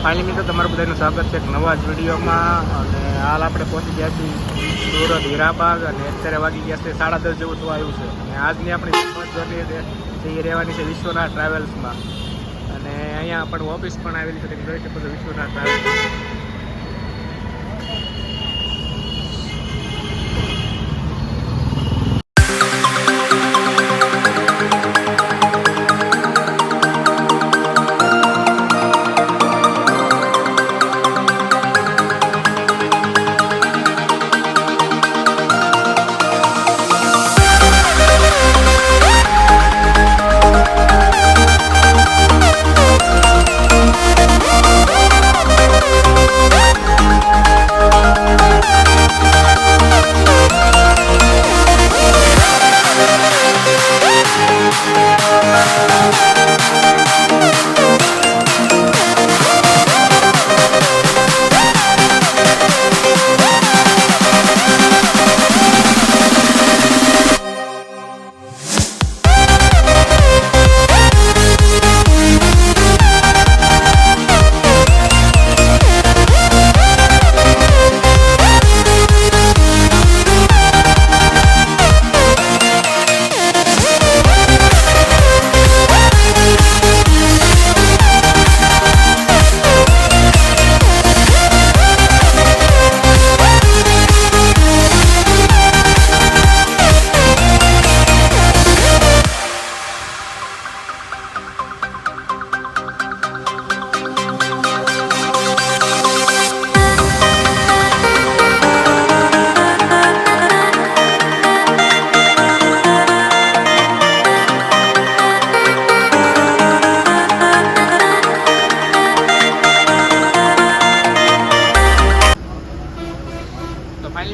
Finally મિત્રો તમારું બધાનું સ્વાગત છે એક નવા જ વિડીયોમાં. અને હાલ આપણે પહોંચી ગયા છીએ સુરત હીરાબાગ અને અત્યારે વાગી ગયા છે 10:30 જેવું થવા આવ્યું છે. અને આજની આપણી ફર્સ્ટ જર્ની એ રહેવાની છે વિશ્વનાથ ટ્રાવેલ્સમાં. અને અહીંયા પણ ઓફિસ પણ આવેલી છે, તમે જોઈ શકો છો વિશ્વનાથ ટ્રાવેલ્સ.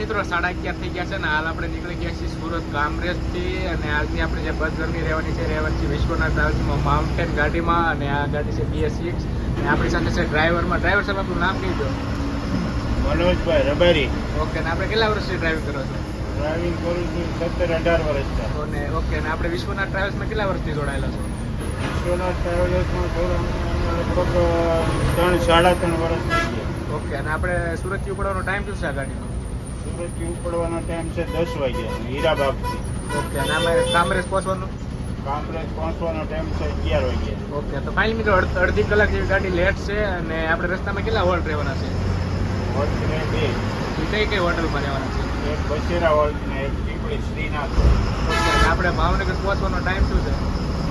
મિત્રો 11:30 થઈ ગયા છે ને હાલ આપણે નીકળી ગયા છીએ સુરત કામરેજથી. અને આજની આપણે જે બસ જર્ની રહેવાની છે વિશ્વનાથ ટ્રાવેલ્સમાં માઉન્ટેન ગાડીમાં. અને આ ગાડી છે BS6 અને આપણી સાથે છે ડ્રાઈવરમાં. ડ્રાઈવર સાહેબ આપણું નામ કહી દો. મનોજભાઈ રબારી. ઓકે, ને આપણે કેટલા વર્ષથી ડ્રાઇવિંગ કરો છો? ડ્રાઇવિંગ કરું છું 17-18 વર્ષથી. અને ઓકે, ને આપણે વિશ્વનાથ ટ્રાવેલ્સમાં કેટલા વર્ષથી જોડાયેલા છો? વિશ્વનાથ ટ્રાવેલ્સમાં લગભગ 3-3.5 વર્ષ થઈ ગયા. ઓકે, અને આપણે સુરતથી ઉપડવાનો ટાઈમ શું છે આ ગાડીનો? સુરતથી ઉપડવાનો ટાઈમ છે 10 વાગ્યા હીરાબાગથી. ઓકે, અને અમે કામરેજ પહોંચવાનું? કામરેજ પહોંચવાનો ટાઈમ છે 11 વાગ્યા. ઓકે, તો ફાઇનલી મિત્રો અડધી કલાક જેવી ગાડી લેટ છે. અને આપણે રસ્તામાં કેટલા હોલ્ટ રહેવાના છે? હોલ્ટ ને 2. કઈ કઈ હોટલમાં રહેવાના છે? એક બસેરા હોલ્ટ ને એક પીપળી શ્રીનાથ. ઓકે, અને આપણે ભાવનગર પહોંચવાનો ટાઈમ શું છે?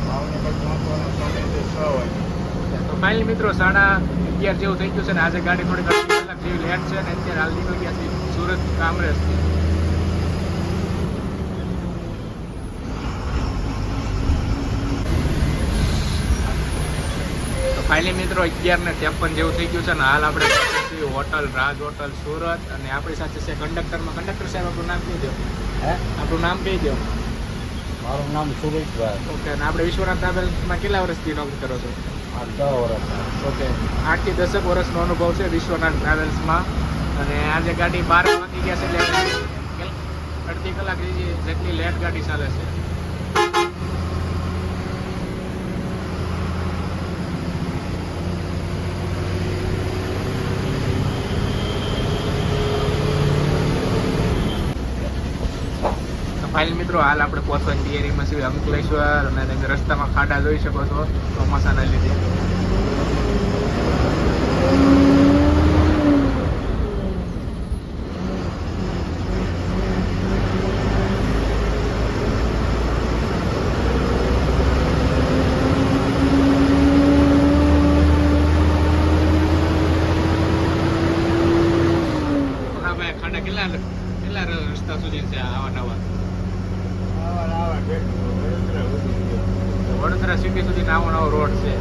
ભાવનગર પહોંચવાનો સમય છે 6 વાગ્યા. તો ફાઇનલી મિત્રો 11:30 જેવું થઈ ગયું છે. ને આજે ગાડી થોડીક અડધી કલાક જેવી લેટ છે. અને અત્યારે હાલ નીકળી ગયા છે સુરત કામરેજથી. તો ફાઇનલી મિત્રો 11:53 જેવું થઈ ગયું છે. ને હાલ આપણે હોટલ રાજ હોટલ સુરત. અને આપણી સાથે છે કંડક્ટરમાં. કંડક્ટર સાહેબ આપણું નામ કહી દો. આપણું નામ કહી દો. મારું નામ સુરેશભાઈ. ઓકે, અને આપણે વિશ્વનાથ ટ્રાવેલ્સમાં કેટલા વર્ષથી નોકરી કરો છો? 10 વર્ષ. ઓકે, 8 થી 10 વર્ષનો અનુભવ છે વિશ્વનાથ ટ્રાવેલ્સમાં. અને આજે ગાડી 12 વાગી ગયા છે એટલે અડધી કલાક જેટલી લેટ ગાડી ચાલે છે. ફાઇનલ મિત્રો હાલ આપણે પહોંચવાની તૈયારીમાં છીએ અંકલેશ્વર. અને તમે રસ્તામાં ખાડા જોઈ શકો છો ચોમાસાના લીધે. ખાડા કેટલા રસ્તા સુધી છે આવા નવા? વડોદરા સિટી સુધી નવો રોડ છે.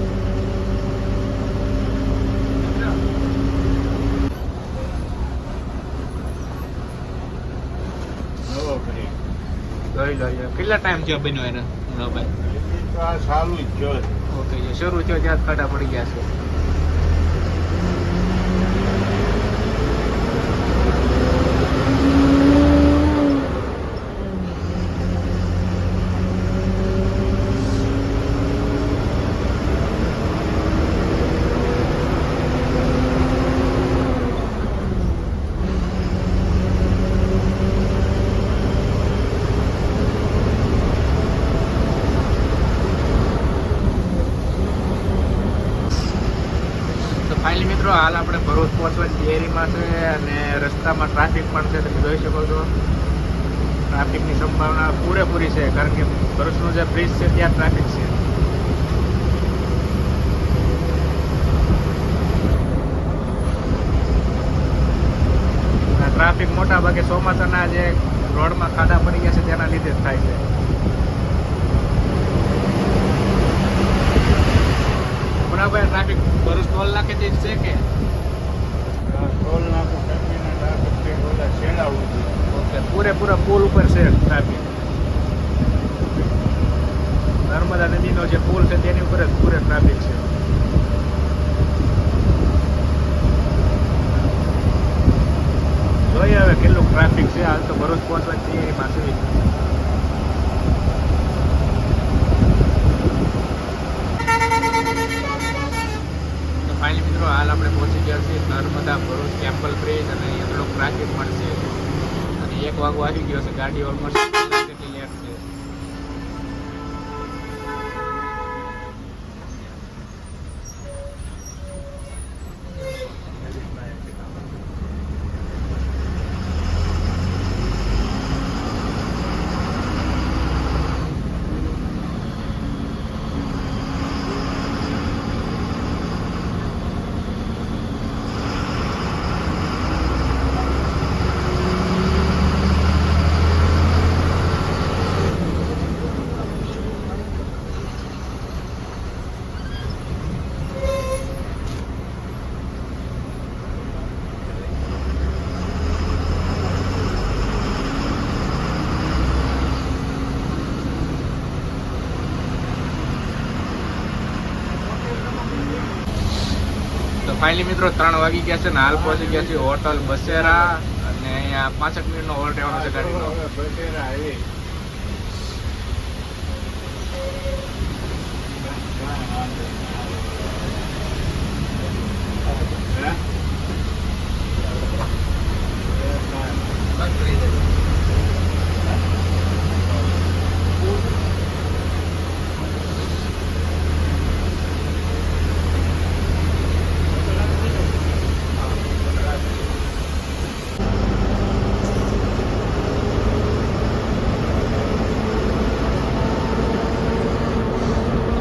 જોઈ લો કેટલા ટાઈમ થયો બન્યો એને? ચાલુ જ જો. ઓકે, શરૂ થયો ત્યાં ખાડા પડી ગયા છે. ફાઇનલી મિત્રો હાલ આપણે ભરૂચ પહોંચવાની તૈયારીમાં છે અને રસ્તામાં ટ્રાફિક પણ છે. તમે જોઈ શકો છો ટ્રાફિકની સંભાવના પૂરેપૂરી છે, કારણ કે ભરૂચનો જે બ્રિજ છે ત્યાં ટ્રાફિક છે. ટ્રાફિક મોટા ભાગે ચોમાસાના જે રોડમાં ખાડા પડી ગયા છે તેના લીધે જ થાય છે. બરાબર, ટ્રાફિક ભરૂચ ટોલ નાકે જે છે કે ટોલ નાકું ટર્મિનલ ટ્રાફિક છે, ઓલા છેડા સુધી. ઓકે, પૂરેપૂરા પુલ ઉપર છે ટ્રાફિક. નર્મદા નદીનો જે પુલ છે તેની ઉપર જ પૂરે ટ્રાફિક છે. જોઈએ હવે કેટલું ટ્રાફિક છે. હાલ તો ભરૂચ પહોંચવાની તૈયારીમાં છે. તો ફાઇનલી મિત્રો હાલ આપણે પહોંચી ગયા છીએ નર્મદા ભરૂચ ટેમ્પલ બ્રિજ, અને અહીંયા થોડોક ટ્રાફિક પણ છે. અને 1 વાગો આવી ગયો છે, ગાડી ઓલમોસ્ટ કેટલી લેટ છે. તો ફાઇનલી મિત્રો 3 વાગી ગયા છે ને હાલ પહોંચી ગયા છે હોટલ બસેરા, અને અહીંયા 65 મિનિટનો હોલ્ડ રહેવાનો છે ગાડીનો. બસેરા હાઈવે.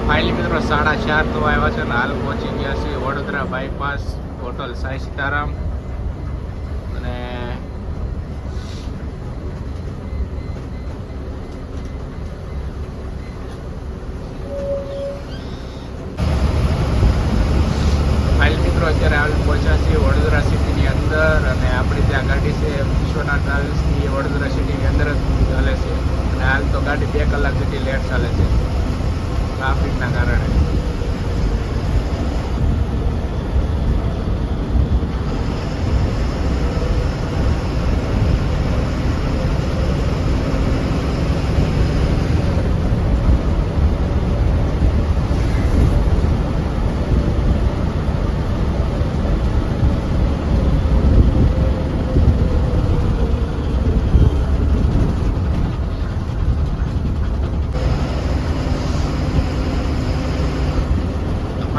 ફાઇનલી મિત્રો 4:30 તો આવ્યા છે ને હાલ પહોંચી ગયા છે વડોદરા બાયપાસ હોટલ સાઈ સીતારામ. અને ફાઇનલી મિત્રો અત્યારે હાલ પહોંચ્યા છીએ વડોદરા સિટીની અંદર, અને આપણી ત્યાં ગાડી છે વિશ્વનાથ ટ્રાવેલ્સની વડોદરા સિટીની અંદર જ ચાલે છે. અને હાલ તો ગાડી 2 કલાક જેટલી લેટ ચાલે છે ટ્રાફિકના કારણે.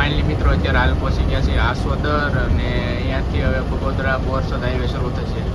ફાઇનલી મિત્રો અત્યારે હાલ પહોંચી ગયા છે આસોદર, અને અહીંયાથી હવે બગોદરા બોરસદ હાઈવે શરૂ થશે.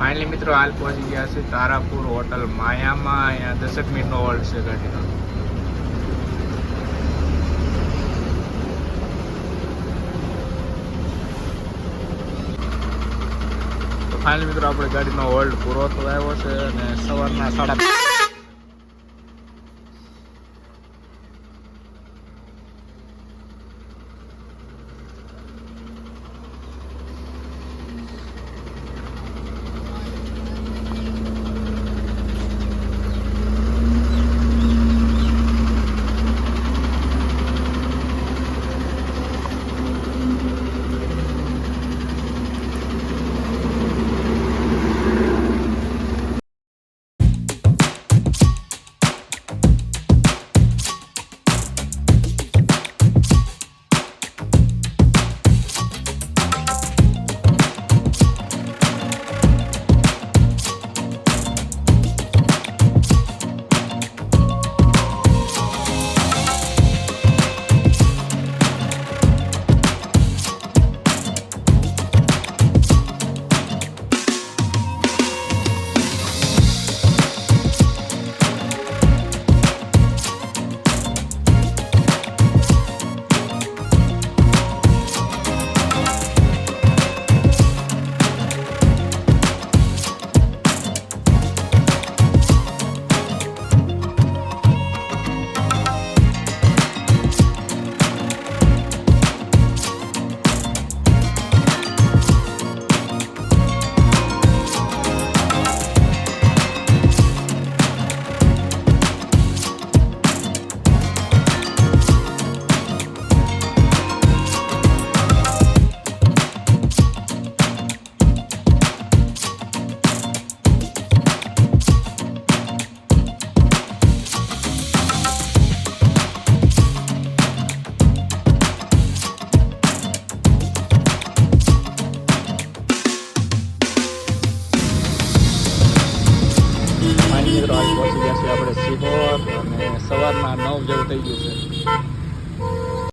ફાઇનલી મિત્રો હાલ પહોંચી ગયા છે તારાપુર હોટલ માયામાં. અહીંયા 10 મિનિટનો હોલ્ડ છે ગાડીનો. ફાઇનલ મિત્રો આપણે ગાડીનો હોલ્ડ પૂરો થવા આવ્યો છે અને સવારના 5:30 મિત્રો આજ પહોંચી ગયા છીએ આપણે સિહોર અને સવારના 9 જેવું થઈ ગયું છે.